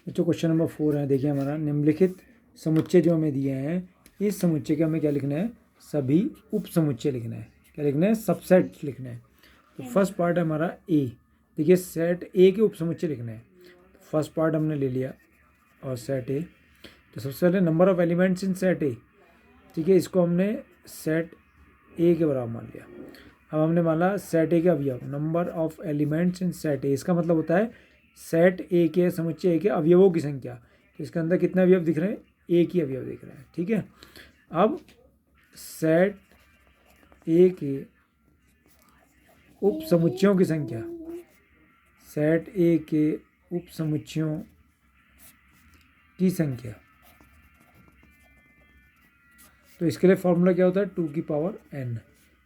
बच्चों question number 4 है, देखिए हमारा निम्नलिखित समुच्चय जो हमें दिए हैं, इस समुच्चय के हमें क्या लिखना है, सभी उप समुच्चय लिखना है। क्या लिखना है, सबसेट लिखना है। तो फर्स्ट पार्ट है हमारा ए। देखिए सेट ए के उप समुच्चय लिखना है। तो फर्स्ट पार्ट हमने ले लिया और सेट ए। तो सबसे पहले number of elements in set ए, ठीक है, इसको हमने सेट ए के बराबर मान लिया। अब हमने माना सेट ए के अवयव, number of elements in set ए, इसका मतलब होता है सेट ए के समुच्चय ए के अवयवों की संख्या। तो इसके अंदर कितने अवयव दिख रहे हैं, एक ही अवयव दिख रहा है, ठीक है। अब सेट ए के उप समुच्चयों की संख्या, सेट ए के उप समुच्चयों की संख्या, तो इसके लिए फॉर्मूला क्या होता है, 2 की पावर n।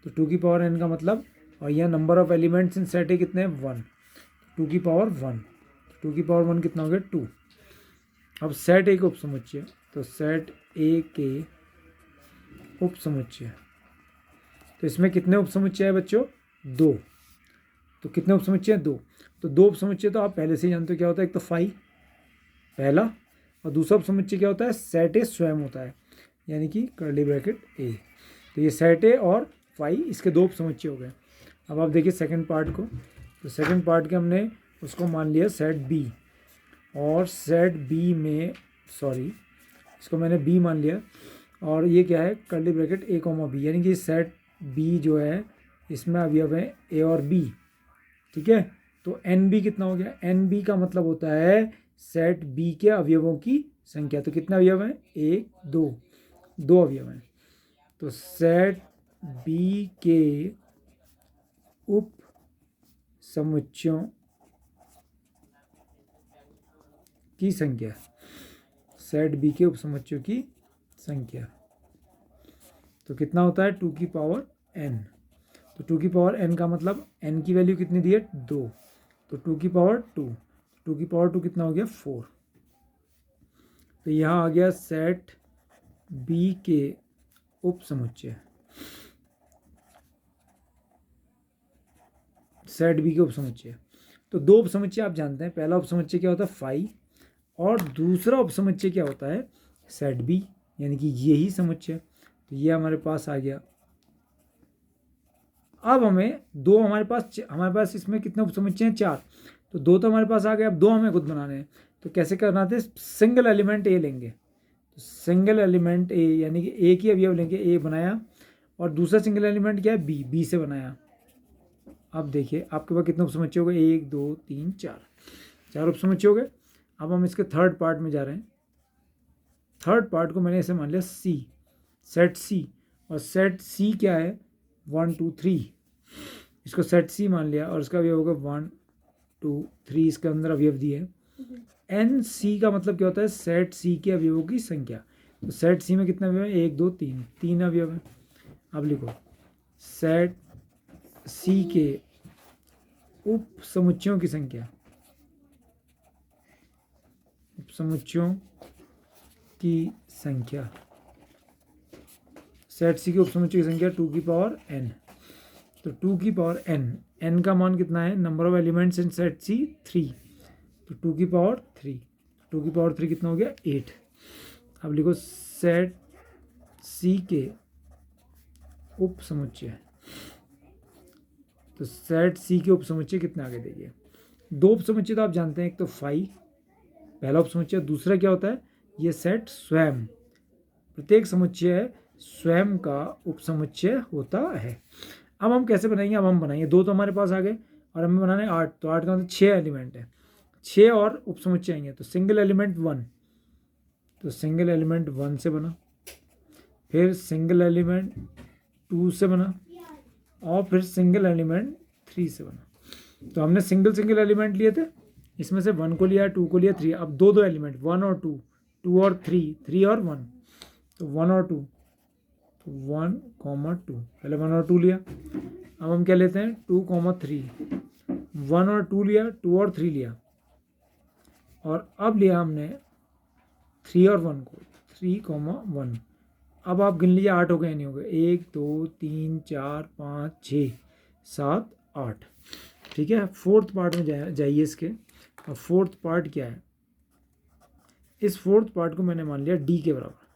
तो 2 की पावर n का मतलब, और यह number of elements in set ए कितने हैं, 1। 2 की पावर 1, 2 की पावर 1 कितना हो गया, 2। अब सेट ए के उप समुच्चय, तो सेट ए के उप समुच्चय, तो इसमें कितने उप समुच्चय है बच्चों, 2। तो कितने उप समुच्चय हैं, 2। तो 2 उप समुच्चय तो आप पहले से ही जानते हो क्या होता है, एक तो फाई पहला, और दूसरा उप समुच्चय क्या होता है, सेट ए स्वयं होता है, यानी कि कर्ली ब्रैकेट ए। तो ये सेट ए और फाई, इसके 2 उप समुच्चय हो गए। अब आप देखिए सेकंड पार्ट को, तो सेकंड पार्ट के हमने उसको मान लिया सेट बी, और सेट बी में इसको मैंने बी मान लिया, और ये क्या है, कर्ली ब्रैकेट ए कॉमा बी, यानी कि सेट बी जो है इसमें अवयव है ए और बी, ठीक है। तो एन बी कितना हो गया, एन बी का मतलब होता है सेट बी के अवयवों की संख्या। तो कितने अवयव हैं, 1 2, 2 अवयव हैं। तो सेट बी के उप समुच्चयों की संख्या, सेट बी के उप समुच्चयों की संख्या, तो कितना होता है, 2 की पावर n। तो 2 की पावर n का मतलब n की वैल्यू कितनी दी है, 2। तो 2 की पावर 2, 2 की पावर 2 कितना हो गया, 4। तो यहाँ आ गया सेट बी के उप समुच्चय, सेट बी के उप समुच्चय। तो 2 उप समुच्चय आप जानते हैं, पहला उप समुच्चय क्या होता है, फाई, और दूसरा उप समुच्चय क्या होता है, सेट बी, यानी कि यही समुच्चय। तो ये हमारे पास आ गया। अब हमें दो, हमारे पास इसमें कितने उप समुच्चय हैं, 4। तो 2 तो हमारे पास आ गए, अब 2 हमें खुद बनाने हैं। तो कैसे करना थे, सिंगल एलिमेंट ए लेंगे। तो सिंगल एलिमेंट ए, यानी कि एक ही अवयव लेंगे, ए बनाया, और दूसरा सिंगल एलिमेंट क्या है, बी, बी से बनाया। अब देखिए आपके पास कितने उप समुच्चय हो गए, 1 2 3 4, 4 उप समुच्चय हो गए। अब हम इसके थर्ड पार्ट में जा रहे हैं। थर्ड पार्ट को मैंने ऐसे मान लिया सी, सेट सी, और सेट सी क्या है, 1 2 3, इसको सेट सी मान लिया, और इसका अवयव होगा 1 2 3, इसके अंदर अवयव दिए। एन सी का मतलब क्या होता है, सेट सी के अवयवों की संख्या। तो सेट सी में कितने अवयव है, 1 2 3, 3 अवयव है। अब लिखो सेट सी के उप समुच्चयों की संख्या, उप समुच्चयों की संख्या, सेट सी के उप समुच्चय की संख्या 2 की पावर n। तो 2 की पावर n, n का मान कितना है, number of elements in set C 3। तो 2 की पावर 3, 2 की पावर 3 कितना हो गया, 8। अब लिखो सेट सी के उप समुच्चय। तो सेट सी के उप समुच्चय कितने आगे देखिए, 2 उप समुच्चय तो आप जानते हैं, एक तो फाई पहला उप समुच्चय, दूसरा क्या होता है, ये सेट स्वयं, प्रत्येक समुच्चय स्वयं का उप समुच्चय होता है। अब हम कैसे बनाएंगे, अब हम बनाएंगे, 2 तो हमारे पास आ गए, और हमें बनाने 8। तो 8 का मतलब 6 एलिमेंट है, 6 और उप समुच्चय आएंगे। तो सिंगल एलिमेंट 1, तो सिंगल एलिमेंट 1 से बना, फिर सिंगल एलिमेंट 2 से बना, और फिर सिंगल एलिमेंट 3 से बना। तो हमने सिंगल एलिमेंट लिए थे, इसमें से 1 को लिया, 2 को लिया, 3। अब 2 एलिमेंट, 1 और 2, 2 और 3, 3 और 1, तो 1 और 2, तो 1 2, पहले 1 और 2 लिया। अब हम क्या लेते हैं, 2 3, 1 और 2 लिया, 2 और 3 लिया, और अब लिया हमने 3 और 1 को, 3 1। अब आप गिन लीजिए 8 हो गए, नहीं हो गए, 1 2 3 4 5 6 7 8, ठीक है। फोर्थ पार्ट में जाइए इसके। अब फोर्थ पार्ट क्या है, इस फोर्थ पार्ट को मैंने मान लिया डी के बराबर,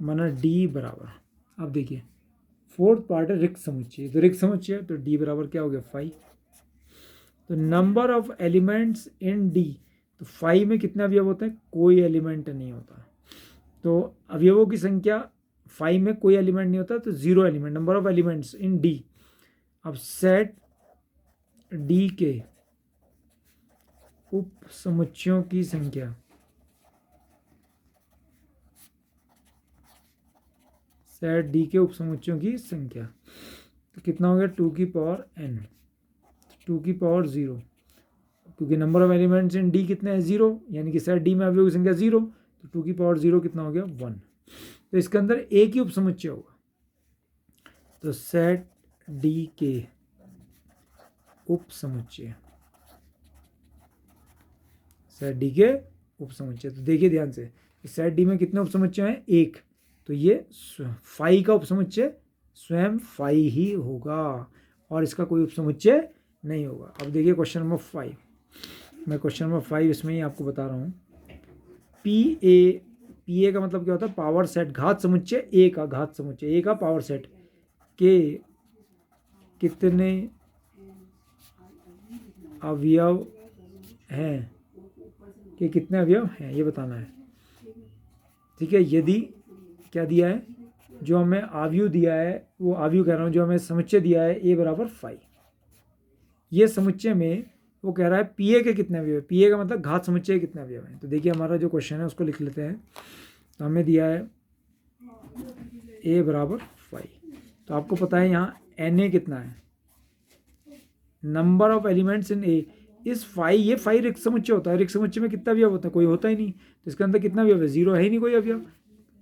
माना डी बराबर, अब देखिए फोर्थ पार्ट है रिक्त समुच्चय, तो रिक्त समुच्चय तो डी बराबर क्या हो गया 5। तो number of elements in D, तो 5 में कितने अवयव होते हैं, कोई एलिमेंट नहीं होता, तो अवयवों की संख्या 5 में कोई एलिमेंट नहीं होता, तो 0 element, number of elements in D. अब सेट डी के उप समुच्चयों की संख्या, सेट डी के उप समुच्चयों की संख्या, तो कितना हो गया 2 की पावर n, 2 की पावर 0, क्योंकि number of elements in D कितने हैं 0, यानी कि सेट डी में अवयवों की संख्या 0, तो 2 की पावर 0 कितना हो गया 1। तो इसके अंदर एक ही उप समुच्चय होगा, तो सेट डी के उप समुच्चय, सेट डी के उप समुच्चय, तो देखिए ध्यान से सेट डी में कितने उप समुच्चय हैं, एक, तो ये 5 का उप समुच्चय स्वयं 5 ही होगा और इसका कोई उप समुच्चय नहीं होगा। अब देखिए क्वेश्चन नंबर 5, मैं क्वेश्चन नंबर 5 इसमें ही आपको बता रहा हूँ। पी ए का मतलब क्या होता है, पावर सेट, घात समुच्चय ए का, घात समुच्चय ए का पावर सेट के कितने अवयव हैं, कि कितने अवयव हैं ये बताना है, ठीक है। यदि क्या दिया है, जो हमें अवयव दिया है, वो अवयव कह रहा हूँ, जो हमें समुच्चय दिया है ए बराबर 5, ये समुच्चय में वो कह रहा है पी ए के कितने अवयव है, पी ए का मतलब घात समुच्चय के कितने अवयव हैं। तो देखिए हमारा जो क्वेश्चन है उसको लिख लेते हैं। तो हमें दिया है ए बराबर 5, तो आपको पता है यहाँ एन ए कितना है, नंबर ऑफ एलिमेंट्स इन ए इस 5, ये 5 रिक्त समुच्चय होता है, रिक्त समुच्चय में कितना अवयव होता है, कोई होता ही नहीं, तो इसके अंदर कितना अवयव है, 0 है ही नहीं कोई अवयव,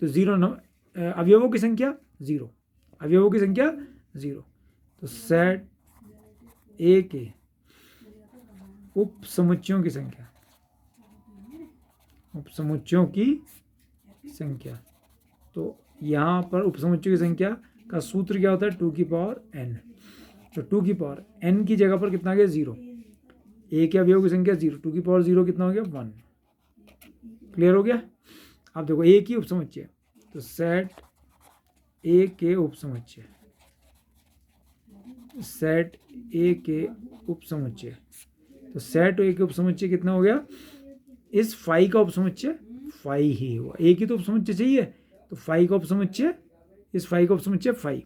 तो 0 अवयवों की संख्या 0, अवयवों की संख्या 0। तो सेट ए के उप समुच्चयों की संख्या, उप समुच्चयों की संख्या, तो यहाँ पर उप समुच्चयों की संख्या का सूत्र क्या होता है, 2 की पावर n, तो 2 की पावर n की जगह पर कितना आ गया 0, ए के अवयवों की संख्या 0, 2 की पावर 0 कितना हो गया 1। क्लियर हो गया। अब देखो ए की उप समुच्चय, तो सेट ए के उप समुच्चय, सेट ए के उप समुच्चय, तो सेट ए के उप समुच्चय कितना हो गया, इस 5 का उप समुच्चय 5 ही हुआ, ए की तो उप समुच्चय चाहिए, तो 5 का उप समुच्चय, इस 5 का उप समुच्चय 5।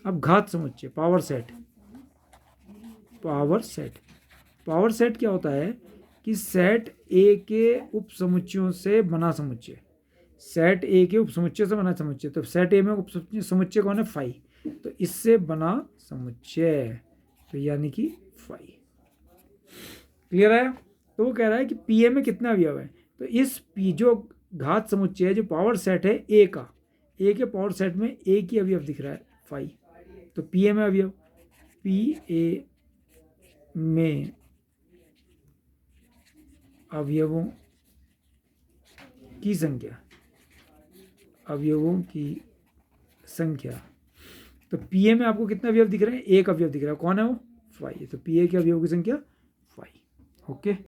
अब घात समुच्चय, power set, power set, power set क्या होता है कि सेट ए के उप समुच्चयों से बना समुच्चय, सेट ए के उप समुच्चय से बना समुच्चय, तो सेट ए में उप समुच्चय कौन है 5, तो इससे बना समुच्चय, तो यानी कि 5। क्लियर है। तो वो कह रहा है कि पी ए में कितने अवयव है, तो इस पी जो घात समुच्चय है, जो पावर सेट है ए का, ए के पावर सेट में ए की अवयव दिख रहा है 5, तो पी ए में अवयव, पी ए में अवयवों की संख्या, अवयवों की संख्या, तो पी ए में आपको कितने अवयव दिख रहे हैं, एक अवयव दिख रहा है, कौन है वो 5, तो पी ए के अवयवों की संख्या 5। ओके।